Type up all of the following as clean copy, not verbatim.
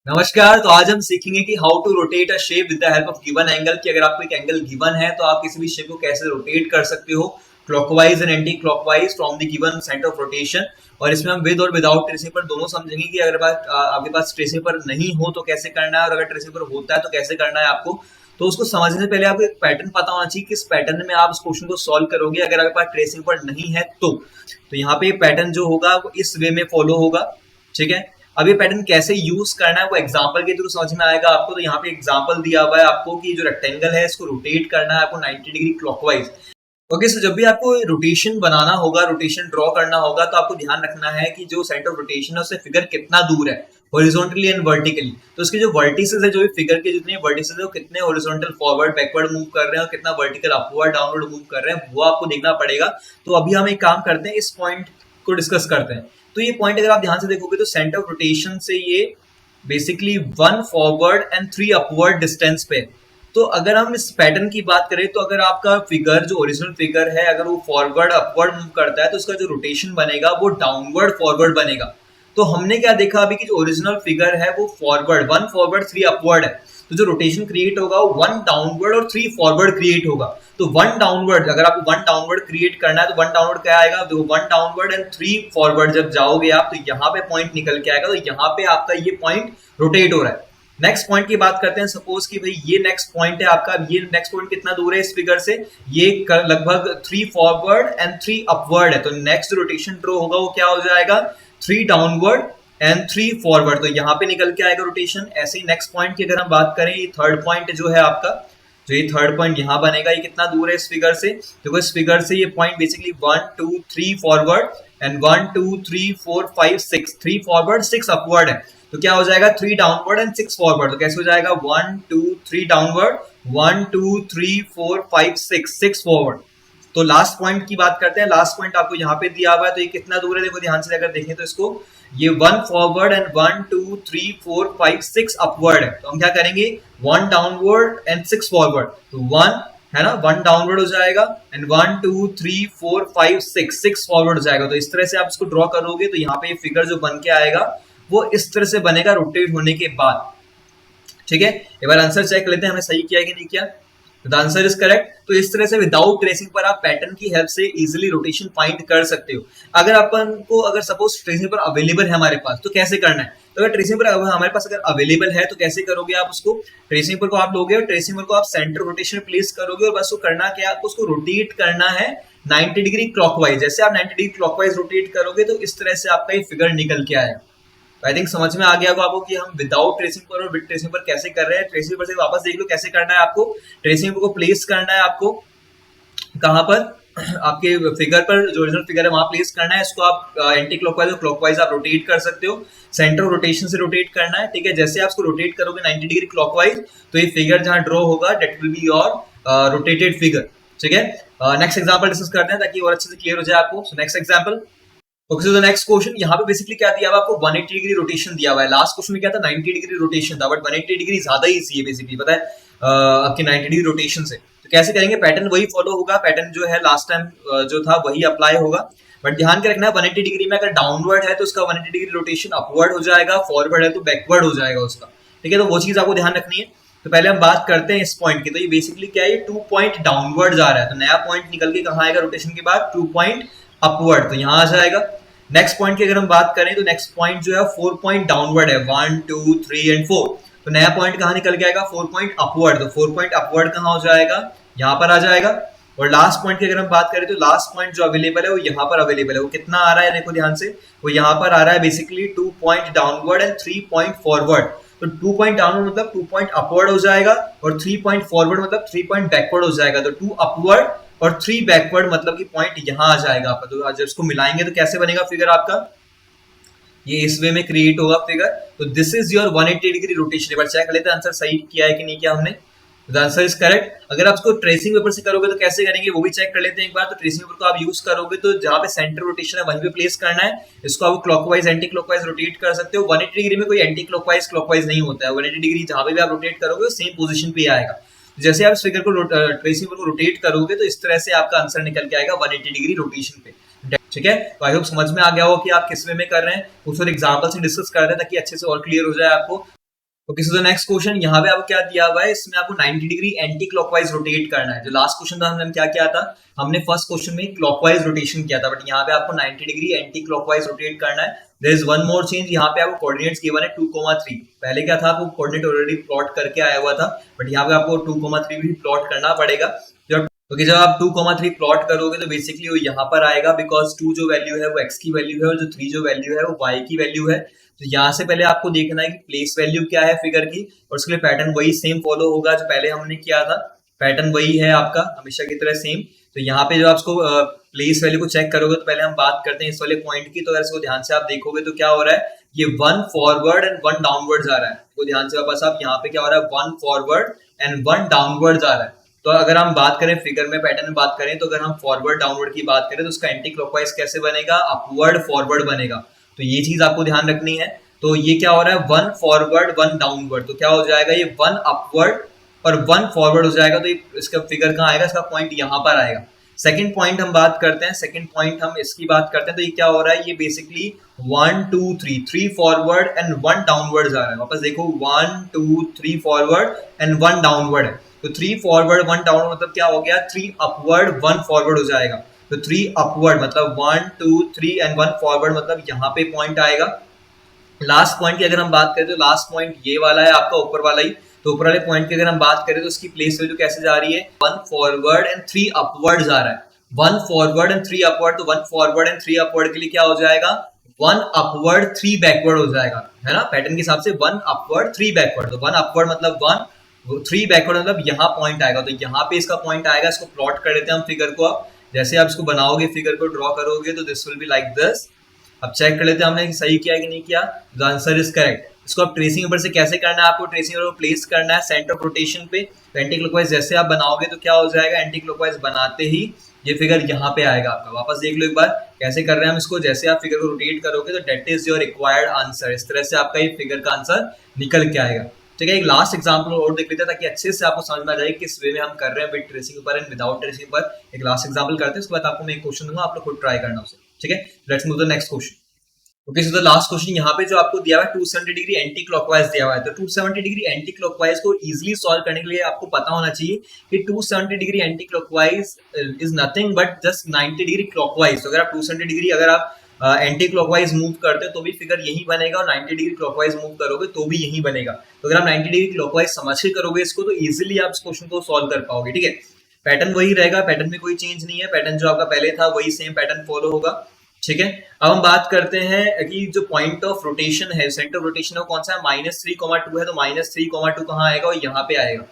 नमस्कार। तो आज हम सीखेंगे कि how to rotate a shape with the help of given angle. कि अगर आपको एक एंगल गिवन है तो आप किसी भी शेप को कैसे रोटेट कर सकते हो clockwise and anti clockwise from the given centre of rotation. और इसमें हम विद और विदाउट ट्रेसिंग पर दोनों समझेंगे कि अगर आपके पास ट्रेसिंग पर नहीं हो तो कैसे करना है, और अगर ट्रेसिंग पर होता है तो कैसे करना है आपको। तो उसको समझने से पहले आपको एक पैटर्न पता होना चाहिए कि इस पैटर्न में आप इस क्वेश्चन को सॉल्व करोगे अगर आपके पास ट्रेसिंग पर नहीं है तो यहाँ पे पैटर्न जो होगा वो इस वे में फॉलो होगा। ठीक है, अब ये पैटर्न कैसे यूज करना है वो एग्जांपल के थ्रू समझ में आएगा आपको। तो यहाँ पे एग्जांपल दिया हुआ है आपको कि जो रेक्टेंगल है इसको रोटेट करना है आपको 90 डिग्री क्लॉकवाइज। ओके, सो जब भी आपको रोटेशन बनाना होगा, रोटेशन ड्रॉ करना होगा, तो आपको ध्यान रखना है कि जो सेंटर ऑफ रोटेशन है उससे फिगर कितना दूर है हॉरिजॉन्टली एंड वर्टिकली। तो उसके जो वर्टिसेस है, जो भी फिगर के जितने वर्टिसेस है वो कितने हॉरिजॉन्टल फॉरवर्ड बैकवर्ड मूव कर रहे हैं और कितना वर्टिकल अपवर्ड डाउनवर्ड मूव कर रहे हैं वो आपको देखना पड़ेगा। तो अभी हम एक काम करते हैं, इस पॉइंट को डिस्कस करते हैं। तो ये पॉइंट अगर आप ध्यान से देखोगे तो सेंटर ऑफ रोटेशन से ये basically 1 forward and 3 upward distance पे। तो अगर हम इस पैटर्न की बात करें तो अगर आपका फिगर जो ओरिजिनल फिगर है अगर वो फॉरवर्ड अपवर्ड मूव करता है तो उसका जो रोटेशन बनेगा वो डाउनवर्ड फॉरवर्ड बनेगा। तो हमने क्या देखा अभी कि जो ओरिजिनल फिगर है वो फॉरवर्ड 1 फॉरवर्ड 3 अपवर्ड है। तो जो रोटेशन क्रिएट होगा वो 1 डाउनवर्ड और 3 फॉरवर्ड क्रिएट होगा। तो 1 डाउनवर्ड, अगर आपको 1 डाउनवर्ड क्रिएट करना है तो 1 डाउनवर्ड क्या आएगा, देखो 1 डाउनवर्ड एंड 3 फॉरवर्ड जब जाओगे आप तो यहाँ पे पॉइंट निकल के आएगा। तो यहाँ पे आपका ये पॉइंट रोटेट हो रहा है। नेक्स्ट पॉइंट की बात करते हैं। सपोज कि भाई ये नेक्स्ट पॉइंट है आपका, ये नेक्स्ट पॉइंट कितना दूर है इस फिगर से, ये लगभग 3 फॉरवर्ड एंड 3 अपवर्ड है। तो नेक्स्ट रोटेशन ड्रॉ होगा वो क्या हो जाएगा, 3 डाउनवर्ड एंड 3 फॉरवर्ड। तो यहाँ पे निकल के आएगा रोटेशन। ऐसे ही नेक्स्ट पॉइंट की अगर हम बात करें, ये थर्ड पॉइंट जो है आपका, जो ये थर्ड पॉइंट यहाँ बनेगा, ये कितना दूर है इस फिगर से, देखो इस फिगर से ये point basically 1 2 3 forward and 1 2 3 4 5 6, 3 forward 6 upward है। तो क्या हो जाएगा, 3 डाउनवर्ड एंड 6 फॉरवर्ड। तो कैसे हो जाएगा, 1 2 3 डाउनवर्ड, 1 2 3 4 5 6, 6 फॉरवर्ड। तो लास्ट पॉइंट की बात करते हैं। लास्ट पॉइंट आपको यहाँ पे दिया हुआ है, तो ये कितना दूर है, देखो ध्यान से अगर देखें तो इसको, ये 1 फॉरवर्ड एंड 1 2 3 4 5 6 अपवर्ड है। तो हम क्या करेंगे, 1 डाउनवर्ड एंड 6 फॉरवर्ड। तो 1 है ना, 1 डाउनवर्ड हो जाएगा एंड 1 2 3 4 5 6 फॉरवर्ड हो जाएगा। तो इस तरह से आप इसको ड्रॉ करोगे तो यहाँ पे फिगर जो बन के आएगा वो इस तरह से बनेगा रोटेट होने के बाद। ठीक है, एक बार आंसर चेक लेते हैं हमने सही किया कि नहीं किया। The answer is correct. तो इस तरह से विदाउट ट्रेसिंग पर आप पैटर्न की हेल्प से इजीली रोटेशन फाइंड कर सकते हो। अगर अपन को अगर सपोज ट्रेसिंग पर अवेलेबल है हमारे पास तो कैसे करना है। तो अगर ट्रेसिंग पर हमारे पास अगर अवेलेबल है तो कैसे करोगे आप उसको, ट्रेसिंग पर को आप लोगे और ट्रेसिंग पर को आप सेंटर रोटेशन प्लेस करोगे और बस वो करना क्या है, आपको उसको रोटेट करना है 90 डिग्री क्लॉकवाइज। जैसे आप 90 डिग्री क्लॉकवाइज रोटेट करोगे तो इस तरह से आपका ये फिगर निकल के आएगा। आई थिंक समझ में आ गया होगा आपको कि हम विदाउट ट्रेसिंग पर और विद ट्रेसिंग पर कैसे कर रहे हैं। ट्रेसिंग पर से वापस देख लो कैसे करना है आपको। ट्रेसिंग को प्लेस करना है आपको कहाँ पर, आपके फिगर पर, जो ओरिजिनल फिगर है वहां प्लेस करना है। इसको आप एंटी क्लॉकवाइज और क्लॉकवाइज आप रोटेट कर सकते हो। सेंटर रोटेशन से रोटेट करना है। ठीक है, जैसे आप इसको रोटेट करोगे 90 डिग्री क्लॉकवाइज तो ये फिगर जहां ड्रॉ होगा that will be your rotated figure. ठीक है, नेक्स्ट एग्जांपल डिस्कस करते हैं ताकि और अच्छे से क्लियर हो जाए आपको। So next example. Okay, so the next question, यहाँ पे बेसिकली क्या दिया हुआ है आपको, 180 डिग्री रोटेशन दिया हुआ है। लास्ट क्वेश्चन में क्या था, 90 डिग्री रोटेशन था, बट 180 डिग्री ज्यादा ही इजी है बेसिकली, पता है आपके 90 डिग्री रोटेशन से। तो कैसे करेंगे, पैटर्न वही फॉलो होगा, पैटर्न जो है लास्ट टाइम जो था वही अप्लाई होगा। बट ध्यान के रखना है 180 डिग्री में अगर डाउनवर्ड है तो उसका 180 डिग्री रोटेशन अपवर्ड हो जाएगा, फॉरवर्ड है तो बैकवर्ड हो जाएगा उसका। ठीक है, तो वो चीज आपको ध्यान रखनी है। तो पहले हम बात करते हैं इस पॉइंट की। तो ये बेसिकली क्या है, 2 पॉइंट डाउनवर्ड जा रहा है, तो नया पॉइंट निकल के कहाँ आएगा रोटेशन के बाद, 2 पॉइंट अपवर्ड, तो यहाँ आ जाएगा। नेक्स्ट पॉइंट की अगर हम बात करें तो नेक्स्ट पॉइंट जो है 4 पॉइंट डाउनवर्ड है, 1 2 3 एंड 4। तो नया पॉइंट कहाँ निकल के आएगा, 4 पॉइंट अपवर्ड। तो 4 पॉइंट अपवर्ड कहाँ हो जाएगा, यहाँ पर आ जाएगा। और लास्ट पॉइंट की अगर हम बात करें तो लास्ट पॉइंट जो अवेलेबल है वो यहाँ पर अवेलेबल है। वो कितना आ रहा है, देखो ध्यान से, वो यहाँ पर आ रहा है basically 2 point downward and 3 point forward. तो 2 पॉइंट डाउनवर्ड मतलब 2 पॉइंट अपवर्ड हो जाएगा और 3 पॉइंट फॉरवर्ड मतलब 3 पॉइंट बैकवर्ड हो जाएगा। तो 2 अपवर्ड और 3 बैकवर्ड मतलब कि पॉइंट यहाँ आ जाएगा आपका। तो जब इसको मिलाएंगे तो कैसे बनेगा फिगर आपका, ये इस वे में क्रिएट होगा फिगर। तो this is your 180 degree rotation. एक बार चेक कर लेते हैं आंसर सही किया है कि नहीं किया हमने। The answer is correct. अगर आप इसको ट्रेसिंग पेपर से करोगे तो कैसे करेंगे वो भी चेक कर लेते हैं एक बार। तो ट्रेसिंग पेपर को आप यूज करोगे तो जहां पे सेंटर रोटेशन है वहीं पे प्लेस करना है। इसको आप क्लॉकवाइज एंटी क्लॉकवाइज रोटेट कर सकते हो। 180 डिग्री में कोई एंटी क्लॉकवाइज क्लॉकवाइज नहीं होता है। 180 डिग्री जहां पे भी आप रोटेट करोगे सेम पोजीशन पे आएगा। जैसे आप इस फिगर को ट्रेसिंग पेपर को रोटेट करोगे तो इस तरह से आपका आंसर निकल के आएगा 180 डिग्री रोटेशन पे। ठीक है, तो आई होप समझ में आ गया हो कि आप किस वे में कर रहे हैं। कुछ और एग्जांपल से डिस्कस कर रहे हैं ताकि अच्छे से और क्लियर हो जाए आपको। Okay, so the next question यहाँ पे आपको क्या दिया हुआ है, इसमें आपको 90 डिग्री एंटी क्लॉकवाइज रोटेट करना है। जो लास्ट क्वेश्चन था हमने क्या किया था, हमने फर्स्ट क्वेश्चन में क्लॉकवाइज रोटेशन किया था, बट यहाँ पे आपको 90 डिग्री एंटी क्लॉकवाइज रोटेट करना है। There is one more change, यहाँ पे आपको कोऑर्डिनेट्स गिवन है 2,3। पहले क्या था, आपको कोऑर्डिनेट ऑलरेडी प्लॉट करके आया हुआ था, बट यहाँ पे आपको 2,3 भी प्लॉट करना पड़ेगा। क्योंकि जब आप 2,3 प्लॉट करोगे तो बेसिकली वो यहाँ पर आएगा, बिकॉज 2 जो वैल्यू है वो x की वैल्यू है और जो 3 जो वैल्यू है वो y की वैल्यू है। तो यहाँ से पहले आपको देखना है कि प्लेस वैल्यू क्या है फिगर की, और उसके लिए पैटर्न वही सेम फॉलो होगा जो पहले हमने किया था। पैटर्न वही है आपका हमेशा की तरह सेम। तो यहाँ पे जो आपको प्लेस वैल्यू को चेक करोगे तो पहले हम बात करते हैं इस वाले पॉइंट की। तो अगर इसको ध्यान से आप देखोगे तो क्या हो रहा है, ये 1 फॉरवर्ड एंड 1 डाउनवर्ड जा रहा है। तो ध्यान से वापस आप यहाँ पे क्या हो रहा है, 1 फॉरवर्ड एंड 1 डाउनवर्ड जा रहा है। तो अगर हम बात करें फिगर में पैटर्न में बात करें, तो अगर हम फॉरवर्ड डाउनवर्ड की बात करें तो उसका एंटी क्लॉकवाइज कैसे बनेगा, अपवर्ड फॉरवर्ड बनेगा। तो ये चीज आपको ध्यान रखनी है। तो ये क्या हो रहा है, 1 फॉरवर्ड 1 डाउनवर्ड, तो क्या हो जाएगा, ये 1 अपवर्ड और 1 फॉरवर्ड हो जाएगा। तो इसका फिगर कहाँ आएगा, इसका पॉइंट यहाँ पर आएगा। सेकंड पॉइंट हम बात करते हैं, सेकंड पॉइंट हम इसकी बात करते हैं। तो ये क्या हो रहा है, ये बेसिकली 1 2 3 फॉरवर्ड एंड 1 डाउनवर्ड जा रहा है। वापस देखो 1 2 3 फॉरवर्ड एंड 1 डाउनवर्ड है। तो 3 फॉरवर्ड 1 डाउनवर्ड मतलब क्या हो गया, 3 अपवर्ड 1 फॉरवर्ड हो जाएगा। तो 3 अपवर्ड मतलब 1 2 3 एंड 1 फॉरवर्ड मतलब यहाँ पे पॉइंट आएगा। लास्ट पॉइंट की अगर हम बात करें तो लास्ट पॉइंट ये वाला है आपका ऊपर वाला ही। तो ऊपर वाले पॉइंट की अगर हम बात करें तो उसकी प्लेस वैल्यू कैसे जा रही है, 1 फॉरवर्ड एंड 3 अपवर्ड जा रहा है। 1 फॉरवर्ड एंड 3 अपवर्ड, तो 1 फॉरवर्ड एंड 3 अपवर्ड के लिए क्या हो जाएगा, 1 अपवर्ड 3 बैकवर्ड हो जाएगा, है ना। पैटर्न के हिसाब से 1 अपवर्ड 3 बैकवर्ड, तो 1 अपवर्ड मतलब 1, 3 बैकवर्ड मतलब यहाँ पॉइंट आएगा। तो यहाँ पे इसका पॉइंट आएगा। इसको प्लॉट कर लेते हैं हम फिगर को। अब जैसे आप इसको बनाओगे, फिगर को ड्रॉ करोगे तो this will be like this. अब चेक कर लेते हैं हमने सही किया कि नहीं किया। The answer is correct. इसको आप ट्रेसिंग ऊपर से कैसे करना है, आपको ट्रेसिंग ऊपर प्लेस करना है सेंटर ऑफ रोटेशन पे। तो एंटी क्लॉकवाइज जैसे आप बनाओगे तो क्या हो जाएगा, एंटी क्लॉकवाइज बनाते ही ये फिगर यहाँ पे आएगा आपका। वापस देख लो एक बार कैसे कर रहे हैं हम इसको। जैसे आप फिगर को रोटेट करोगे तो that is your required answer. इस तरह से आपका ये फिगर का आंसर निकल के आएगा। ठीक है, एक लास्ट एग्जांपल और देख लेते हैं ताकि अच्छे से आपको समझ में आ जाए किस वे में हम कर रहे हैं, विद ट्रेसिंग पर एंड विदाउट ट्रेसिंग पर। एक लास्ट एग्जांपल करते हैं, उसके बाद आपको मैं एक क्वेश्चन दूंगा, आप लोग खुद ट्राई करना उसे। ठीक है, let's move the next question. Okay, so the last question यहाँ पे जो आपको दिया हुआ है 270 डिग्री एंटी क्लॉकवाइज दिया हुआ है। तो 270 डिग्री एंटी क्लॉकवाइज को इजीली सॉल्व करने के लिए आपको पता होना चाहिए कि 270 degree anti clockwise is nothing but just 90 degree clockwise. तो अगर आप 270 डिग्री अगर आप एंटी क्लॉकवाइज मूव करते हो तो भी फिगर यही बनेगा, और 90 डिग्री क्लॉकवाइज मूव करोगे तो भी यही बनेगा। तो अगर आप 90 डिग्री क्लॉकवाइज समझ के करोगे इसको तो इजिली आप इस क्वेश्चन को सॉल्व कर पाओगे। ठीक है, पैटर्न वही रहेगा, पैटर्न में कोई चेंज नहीं है। पैटर्न जो आपका पहले था वही सेम पैटर्न फॉलो होगा। ठीक है, अब हम बात करते हैं कि जो पॉइंट ऑफ रोटेशन है, सेंटर ऑफ रोटेशन है, कौन सा है, -3,2 है। तो -3,2 कहाँ आएगा, और यहाँ पे आएगा।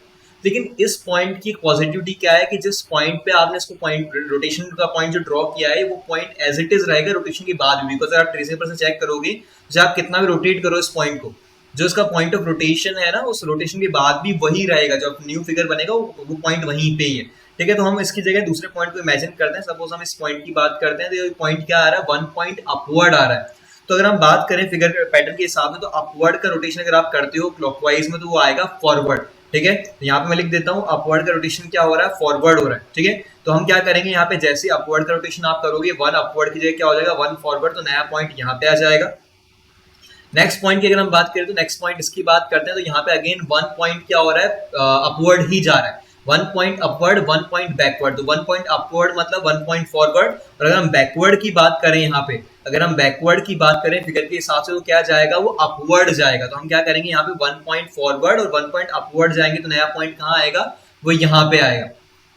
लेकिन इस पॉइंट की पॉजिटिविटी क्या है कि जिस पॉइंट पे आपने इसको पॉइंट रोटेशन का पॉइंट जो ड्रॉ किया है वो पॉइंट एज इट इज रहेगा रोटेशन के बाद भी। बिकॉज अगर आप ट्रेसिंग पर से चेक करोगे तो आप कितना भी रोटेट करो इस पॉइंट को, जो इसका पॉइंट ऑफ रोटेशन है ना, उस रोटेशन के बाद भी वही रहेगा। जो न्यू फिगर बनेगा वो पॉइंट वहीं पे ही है। ठीक है, तो हम इसकी जगह दूसरे पॉइंट को इमेजिन करते हैं। सपोज हम इस पॉइंट की बात करते हैं तो ये पॉइंट क्या आ रहा है, 1 पॉइंट अपवर्ड आ रहा है। तो अगर हम बात करें फिगर पैटर्न के हिसाब से तो अपवर्ड का रोटेशन अगर आप करते हो क्लॉकवाइज में तो वो आएगा फॉरवर्ड। ठीक है, तो यहाँ पे मैं लिख देता हूँ अपवर्ड का रोटेशन क्या हो रहा है, फॉरवर्ड हो रहा है। ठीक है, तो हम क्या करेंगे यहाँ पे, जैसे अपवर्ड का रोटेशन आप करोगे 1 अपवर्ड की जगह क्या हो जाएगा, 1 फॉरवर्ड, तो नया पॉइंट यहाँ पे आ जाएगा। नेक्स्ट पॉइंट की अगर हम बात करें तो नेक्स्ट पॉइंट इसकी बात करते हैं तो यहाँ पे अगेन 1 पॉइंट क्या हो रहा है, अपवर्ड ही जा रहा है। 1 पॉइंट अपवर्ड 1 पॉइंट बैकवर्ड। तो 1 पॉइंट अपवर्ड मतलब 1 पॉइंट फॉरवर्ड। और अगर हम बैकवर्ड की बात करें यहाँ पे, अगर हम बैकवर्ड की बात करें फिगर के हिसाब से तो क्या जाएगा, वो अपवर्ड जाएगा। तो हम क्या करेंगे यहाँ पे 1 पॉइंट फॉरवर्ड और 1 पॉइंट अपवर्ड जाएंगे तो नया पॉइंट कहाँ आएगा, वो यहाँ पे आएगा।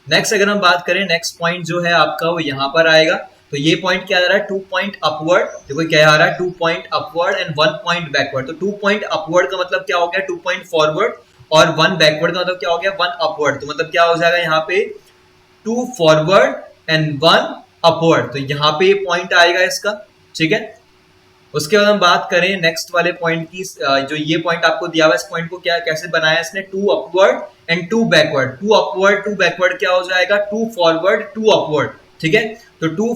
नेक्स्ट अगर हम बात करें, नेक्स्ट पॉइंट जो है आपका वो यहाँ पर आएगा। तो ये पॉइंट क्या आ रहा है, 2 पॉइंट अपवर्ड। देखो क्या आ रहा है, 2 point upward and 1 point backward. तो 2 पॉइंट अपवर्ड का मतलब क्या हो गया, 2 पॉइंट फॉरवर्ड, और 1 बैकवर्ड का मतलब क्या हो गया, 1 अपवर्ड। तो मतलब क्या हो जाएगा यहाँ पे 2 फॉरवर्ड एंड 1 अपवर्ड। तो यहाँ पे पॉइंट आएगा इसका। ठीक है, उसके बाद हम बात करें नेक्स्ट वाले पॉइंट की। जो ये पॉइंट आपको दिया हुआ है, इस पॉइंट को क्या कैसे बनाया इसने, 2 upward and 2 backward. 2 upward 2 backward क्या हो जाएगा, 2 फॉरवर्ड 2 अपवर्ड। ठीक है, तो 2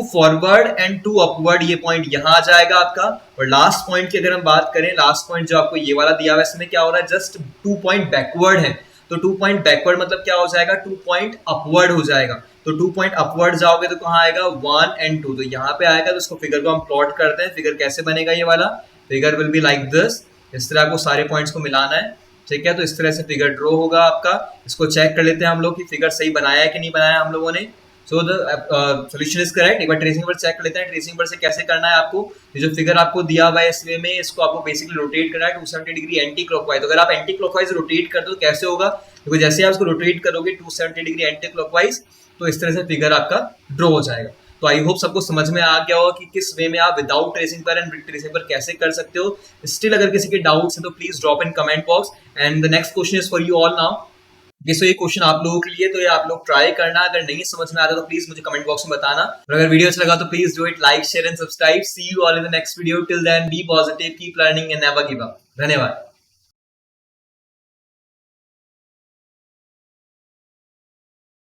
फॉरवर्ड एंड 2 अपवर्ड, ये पॉइंट यहाँ आ जाएगा आपका। और लास्ट पॉइंट की अगर हम बात करें, लास्ट पॉइंट जो आपको ये वाला दिया हुआ है इसमें क्या हो रहा है, जस्ट 2 पॉइंट बैकवर्ड है। तो 2 पॉइंट बैकवर्ड मतलब क्या हो जाएगा, 2 पॉइंट अपवर्ड हो जाएगा। तो 2 पॉइंट अपवर्ड जाओगे तो कहाँ आएगा, 1 एंड 2, तो यहाँ पे आएगा। तो इसको फिगर को हम प्लॉट करते हैं। फिगर कैसे बनेगा, ये वाला figure will be like this. इस तरह आपको सारे पॉइंट्स को मिलाना है, ठीक है। तो इस तरह से फिगर ड्रॉ होगा आपका। इसको चेक कर लेते हैं हम लोग कि फिगर सही बनाया है कि नहीं बनाया हम लोगों ने। So the solution is correct. एक बार ट्रेसिंग पर चेक कर लेते हैं। ट्रेसिंग पर से कैसे करना है आपको, ये जो फिगर आपको दिया हुआ है इस वे में, इसको आपको बेसिकली रोटेट करना है 270 डिग्री एंटी क्लॉकवाइज। तो अगर आप एंटी क्लॉकवाइज रोटेट कर दो तो कैसे होगा, क्योंकि जैसे आप इसको रोटेट करोगे 270 डिग्री एंटी क्लॉकवाइज, तो इस तरह से फिगर आपका ड्रॉ हो जाएगा। तो आई होप सबको समझ में आ गया होगा कि किस वे में आप विदाउट ट्रेसिंग पर एंड विद ट्रेसिंग पर कैसे कर सकते हो। स्टिल अगर किसी के डाउट्स है तो please drop in comment box and the next question is for you all now. ये क्वेश्चन आप लोगों के लिए, तो ये आप लोग ट्राई करना। अगर नहीं समझ में आता तो प्लीज मुझे कमेंट बॉक्स में बताना। और अगर वीडियो अच्छा लगा तो please do it, like share and subscribe. See you all in the next video. Till then be positive, keep learning and never give up. धन्यवाद।